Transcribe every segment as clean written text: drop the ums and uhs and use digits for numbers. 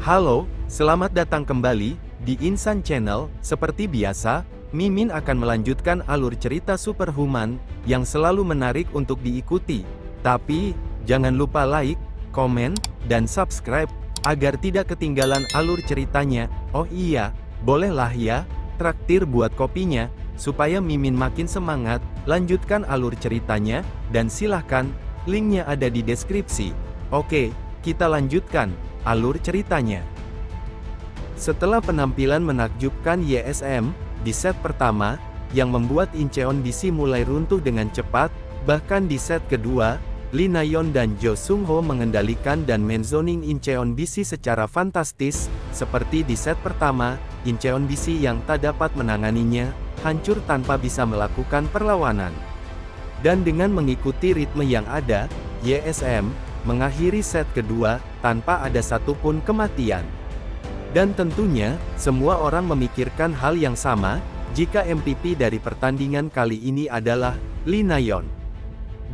Halo, selamat datang kembali di Insan Channel. Seperti biasa, Mimin akan melanjutkan alur cerita Superhuman yang selalu menarik untuk diikuti. Tapi, jangan lupa like, komen, dan subscribe agar tidak ketinggalan alur ceritanya. Oh iya, bolehlah ya, traktir buat kopinya, supaya Mimin makin semangat. Lanjutkan alur ceritanya, dan silahkan, linknya ada di deskripsi. Oke, kita lanjutkan alur ceritanya. Setelah penampilan menakjubkan YSM di set pertama, yang membuat Incheon BC mulai runtuh dengan cepat, bahkan di set kedua, Lee Na-yeon dan Jo Sung-ho mengendalikan dan menzoning Incheon BC secara fantastis. Seperti di set pertama, Incheon BC yang tak dapat menanganinya, hancur tanpa bisa melakukan perlawanan. Dan dengan mengikuti ritme yang ada, YSM mengakhiri set kedua tanpa ada satupun kematian. Dan tentunya, semua orang memikirkan hal yang sama, jika MVP dari pertandingan kali ini adalah Lee Na-yeon.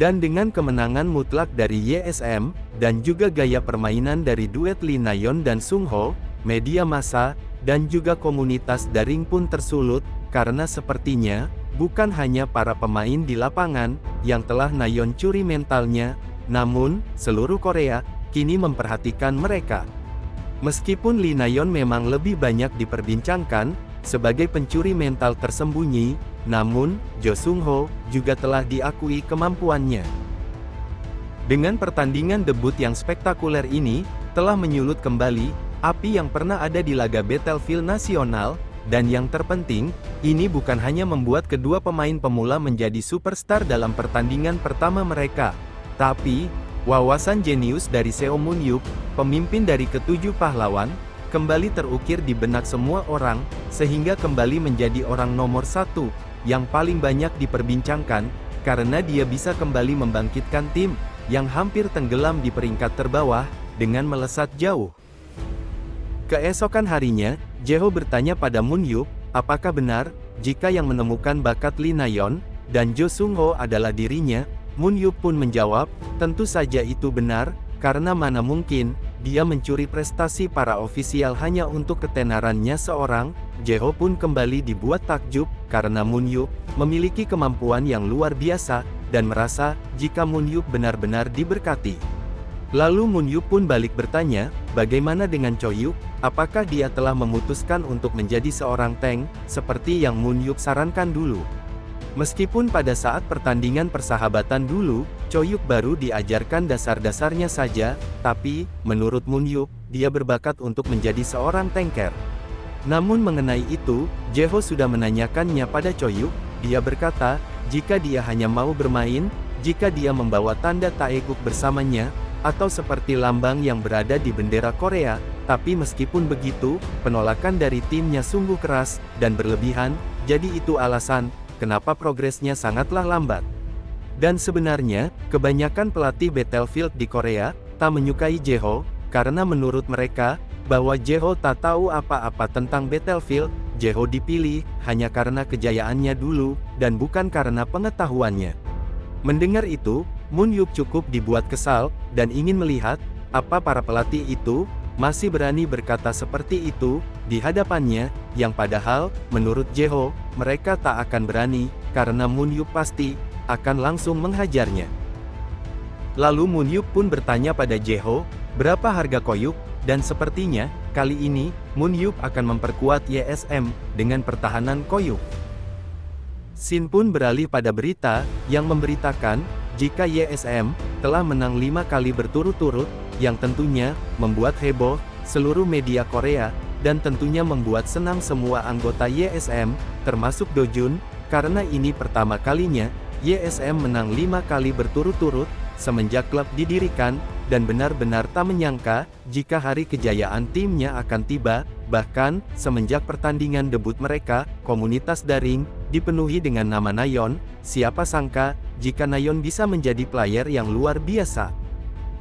Dan dengan kemenangan mutlak dari YSM, dan juga gaya permainan dari duet Lee Na-yeon dan Sung-ho, media massa, dan juga komunitas daring pun tersulut, karena sepertinya, bukan hanya para pemain di lapangan, yang telah Na-yeon curi mentalnya, namun, seluruh Korea, kini memperhatikan mereka. Meskipun Lee Na-yeon memang lebih banyak diperbincangkan, sebagai pencuri mental tersembunyi, namun, Jo Sung-ho, juga telah diakui kemampuannya. Dengan pertandingan debut yang spektakuler ini, telah menyulut kembali, api yang pernah ada di laga Battlefield Nasional, dan yang terpenting, ini bukan hanya membuat kedua pemain pemula menjadi superstar dalam pertandingan pertama mereka, tapi, wawasan jenius dari Seo Moon-yup, pemimpin dari ketujuh pahlawan, kembali terukir di benak semua orang, sehingga kembali menjadi orang nomor satu, yang paling banyak diperbincangkan, karena dia bisa kembali membangkitkan tim, yang hampir tenggelam di peringkat terbawah, dengan melesat jauh. Keesokan harinya, Jae-ho bertanya pada Moon-yup, apakah benar, jika yang menemukan bakat Lee Na-yeon, dan Jo Sung-ho adalah dirinya. Moon-yup pun menjawab, tentu saja itu benar, karena mana mungkin, dia mencuri prestasi para ofisial hanya untuk ketenarannya seorang. Jae-ho pun kembali dibuat takjub, karena Moon-yup memiliki kemampuan yang luar biasa, dan merasa, jika Moon-yup benar-benar diberkati. Lalu Moon-yup pun balik bertanya, bagaimana dengan Choi-yup, apakah dia telah memutuskan untuk menjadi seorang tank, seperti yang Moon-yup sarankan dulu. Meskipun pada saat pertandingan persahabatan dulu, Choi-yup baru diajarkan dasar-dasarnya saja, tapi, menurut Moon-yup, dia berbakat untuk menjadi seorang tanker. Namun mengenai itu, Jae-ho sudah menanyakannya pada Choi-yup, dia berkata, jika dia hanya mau bermain, jika dia membawa tanda Taeguk bersamanya, atau seperti lambang yang berada di bendera Korea, tapi meskipun begitu, penolakan dari timnya sungguh keras, dan berlebihan, jadi itu alasan, kenapa progresnya sangatlah lambat. Dan sebenarnya, kebanyakan pelatih Battlefield di Korea, tak menyukai Jae-ho, karena menurut mereka, bahwa Jae-ho tak tahu apa-apa tentang Battlefield. Jae-ho dipilih, hanya karena kejayaannya dulu, dan bukan karena pengetahuannya. Mendengar itu, Moon-yup cukup dibuat kesal, dan ingin melihat, apa para pelatih itu, masih berani berkata seperti itu, di hadapannya, yang padahal, menurut Jae-ho, mereka tak akan berani, karena Moon-yup pasti, akan langsung menghajarnya. Lalu Moon-yup pun bertanya pada Jae-ho, berapa harga Koyuk, dan sepertinya, kali ini, Moon-yup akan memperkuat YSM, dengan pertahanan Koyuk. Scene pun beralih pada berita, yang memberitakan, jika YSM, telah menang 5 kali berturut-turut, yang tentunya, membuat heboh, seluruh media Korea, dan tentunya membuat senang semua anggota YSM, termasuk Do-jun, karena ini pertama kalinya, YSM menang 5 kali berturut-turut, semenjak klub didirikan, dan benar-benar tak menyangka, jika hari kejayaan timnya akan tiba, bahkan, semenjak pertandingan debut mereka, komunitas daring, dipenuhi dengan nama Na-yeon, siapa sangka, jika Na-yeon bisa menjadi player yang luar biasa.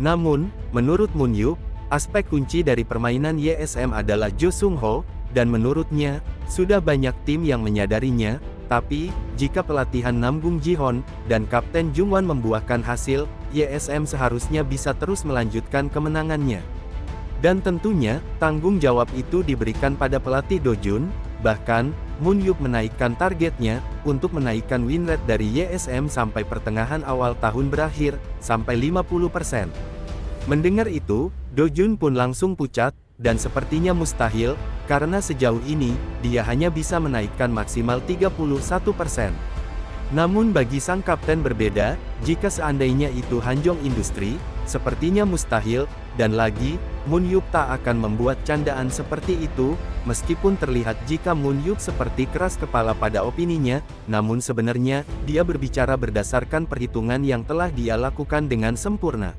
Namun, menurut Moon-yup, aspek kunci dari permainan YSM adalah Jo Sung-ho, dan menurutnya, sudah banyak tim yang menyadarinya, tapi, jika pelatihan Nam Gung Ji-hon, dan Kapten Jung-wan membuahkan hasil, YSM seharusnya bisa terus melanjutkan kemenangannya. Dan tentunya, tanggung jawab itu diberikan pada pelatih Do Jun. Bahkan, Moon Yup menaikkan targetnya untuk menaikkan win rate dari YSM sampai pertengahan awal tahun berakhir, sampai 50%. Mendengar itu, Do Jun pun langsung pucat, dan sepertinya mustahil, karena sejauh ini, dia hanya bisa menaikkan maksimal 31%. Namun bagi sang kapten berbeda, jika seandainya itu Hanjong Industry, sepertinya mustahil, dan lagi, Moon Yup tak akan membuat candaan seperti itu, meskipun terlihat jika Moon Yup seperti keras kepala pada opininya, namun sebenarnya, dia berbicara berdasarkan perhitungan yang telah dia lakukan dengan sempurna.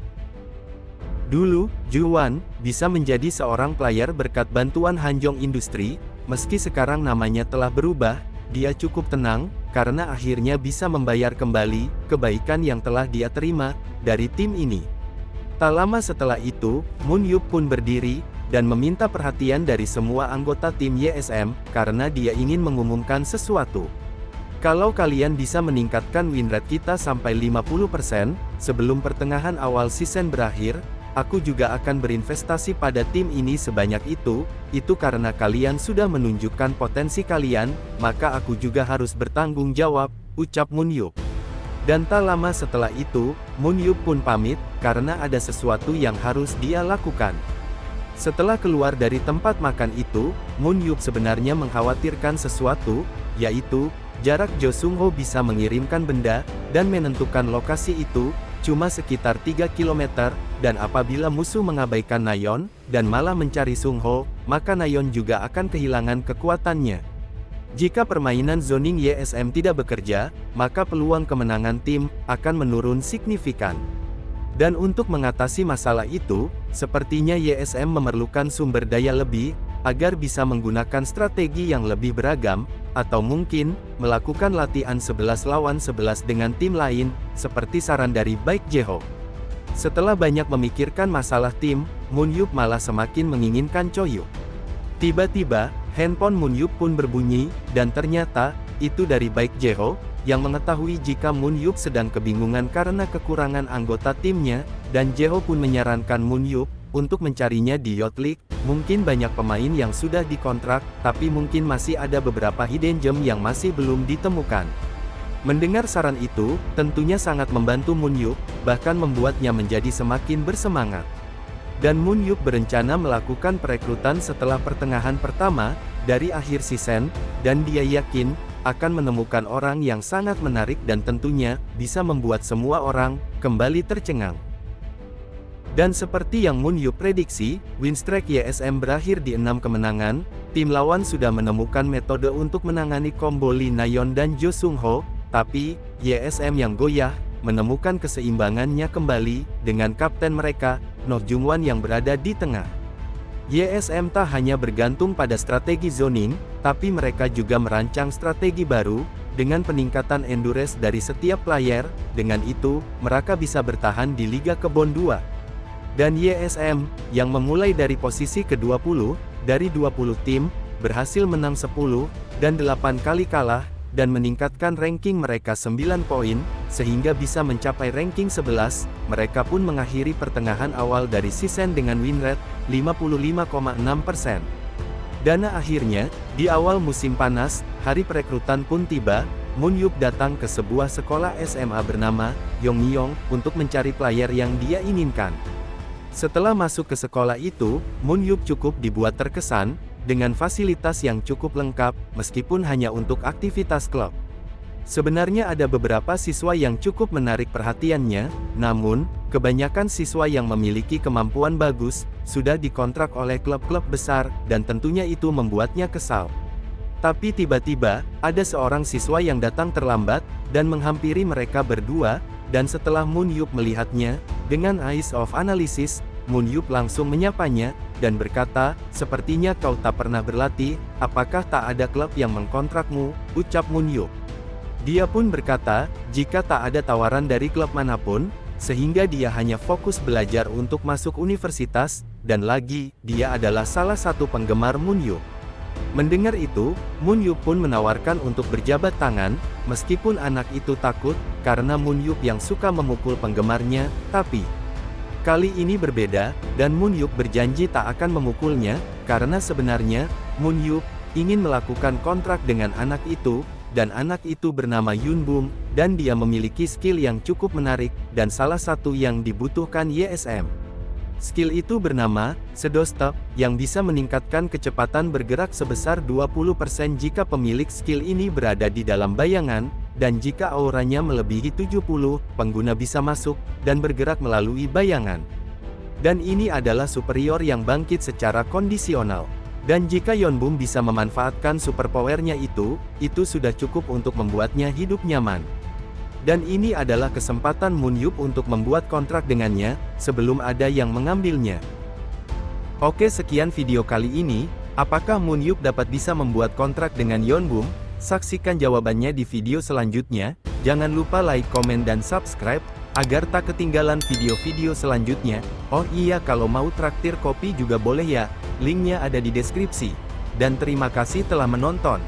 Dulu, Ju Wan bisa menjadi seorang player berkat bantuan Hanjong Industry, meski sekarang namanya telah berubah, dia cukup tenang, karena akhirnya bisa membayar kembali kebaikan yang telah dia terima dari tim ini. Tak lama setelah itu, Moon Yup pun berdiri, dan meminta perhatian dari semua anggota tim YSM, karena dia ingin mengumumkan sesuatu. Kalau kalian bisa meningkatkan win rate kita sampai 50%, sebelum pertengahan awal season berakhir, aku juga akan berinvestasi pada tim ini sebanyak itu karena kalian sudah menunjukkan potensi kalian, maka aku juga harus bertanggung jawab, ucap Moon Yup. Dan tak lama setelah itu, Moon Yup pun pamit, karena ada sesuatu yang harus dia lakukan. Setelah keluar dari tempat makan itu, Moon Yup sebenarnya mengkhawatirkan sesuatu, yaitu, jarak Jo Sung Ho bisa mengirimkan benda, dan menentukan lokasi itu, cuma sekitar 3 km, dan apabila musuh mengabaikan Nayeon, dan malah mencari Sung Ho, maka Nayeon juga akan kehilangan kekuatannya. Jika permainan zoning YSM tidak bekerja, maka peluang kemenangan tim akan menurun signifikan. Dan untuk mengatasi masalah itu, sepertinya YSM memerlukan sumber daya lebih, agar bisa menggunakan strategi yang lebih beragam, atau mungkin, melakukan latihan 11 lawan 11 dengan tim lain, seperti saran dari Baek Jae-ho. Setelah banyak memikirkan masalah tim, Moon Yup malah semakin menginginkan Cho Hyuk. Tiba-tiba, handphone Moon Yup pun berbunyi, dan ternyata, itu dari Baek Jae-ho, yang mengetahui jika Moon Yup sedang kebingungan karena kekurangan anggota timnya, dan Jae-ho pun menyarankan Moon Yup untuk mencarinya di Yacht League. Mungkin banyak pemain yang sudah dikontrak, tapi mungkin masih ada beberapa hidden gem yang masih belum ditemukan. Mendengar saran itu, tentunya sangat membantu Moon Yup, bahkan membuatnya menjadi semakin bersemangat. Dan Moon Yup berencana melakukan perekrutan setelah pertengahan pertama, dari akhir season, dan dia yakin, akan menemukan orang yang sangat menarik dan tentunya, bisa membuat semua orang, kembali tercengang. Dan seperti yang Moon Yup prediksi, win streak YSM berakhir di 6 kemenangan, tim lawan sudah menemukan metode untuk menangani combo Lee Nayeon dan Jo Sung Ho, tapi, YSM yang goyah, menemukan keseimbangannya kembali, dengan kapten mereka, Noh Jung Wan yang berada di tengah. YSM tak hanya bergantung pada strategi zoning, tapi mereka juga merancang strategi baru, dengan peningkatan endurance dari setiap player, dengan itu, mereka bisa bertahan di Liga Kebon 2. Dan YSM, yang memulai dari posisi ke-20, dari 20 tim, berhasil menang 10, dan 8 kali kalah, dan meningkatkan ranking mereka 9 poin, sehingga bisa mencapai ranking 11, mereka pun mengakhiri pertengahan awal dari season dengan win rate, 55,6%. Dana akhirnya, di awal musim panas, hari perekrutan pun tiba, Moon Yup datang ke sebuah sekolah SMA bernama, Yongmyong, untuk mencari player yang dia inginkan. Setelah masuk ke sekolah itu, Moon Yup cukup dibuat terkesan, dengan fasilitas yang cukup lengkap, meskipun hanya untuk aktivitas klub. Sebenarnya ada beberapa siswa yang cukup menarik perhatiannya, namun, kebanyakan siswa yang memiliki kemampuan bagus, sudah dikontrak oleh klub-klub besar, dan tentunya itu membuatnya kesal. Tapi tiba-tiba, ada seorang siswa yang datang terlambat, dan menghampiri mereka berdua, dan setelah Moon Yup melihatnya, dengan eyes of analysis, Moon Yup langsung menyapanya, dan berkata, "Sepertinya kau tak pernah berlatih, apakah tak ada klub yang mengkontrakmu?" ucap Moon Yup. Dia pun berkata, jika tak ada tawaran dari klub manapun, sehingga dia hanya fokus belajar untuk masuk universitas, dan lagi, dia adalah salah satu penggemar Moon Yup. Mendengar itu, Moon Yup pun menawarkan untuk berjabat tangan, meskipun anak itu takut, karena Moon Yup yang suka memukul penggemarnya, tapi Kali ini berbeda, dan Moon Yup berjanji tak akan memukulnya, karena sebenarnya, Moon Yup ingin melakukan kontrak dengan anak itu, dan anak itu bernama Yun Bum, dan dia memiliki skill yang cukup menarik, dan salah satu yang dibutuhkan YSM. Skill itu bernama Shadow Step, yang bisa meningkatkan kecepatan bergerak sebesar 20% jika pemilik skill ini berada di dalam bayangan, dan jika auranya melebihi 70, pengguna bisa masuk, dan bergerak melalui bayangan. Dan ini adalah superior yang bangkit secara kondisional. Dan jika Yeonbum bisa memanfaatkan superpowernya itu sudah cukup untuk membuatnya hidup nyaman. Dan ini adalah kesempatan Moon Yup untuk membuat kontrak dengannya, sebelum ada yang mengambilnya. Oke, sekian video kali ini. Apakah Moon Yup dapat bisa membuat kontrak dengan Yeonbum? Saksikan jawabannya di video selanjutnya. Jangan lupa like, komen, dan subscribe, agar tak ketinggalan video-video selanjutnya. Oh iya, kalau mau traktir kopi juga boleh ya, linknya ada di deskripsi. Dan terima kasih telah menonton.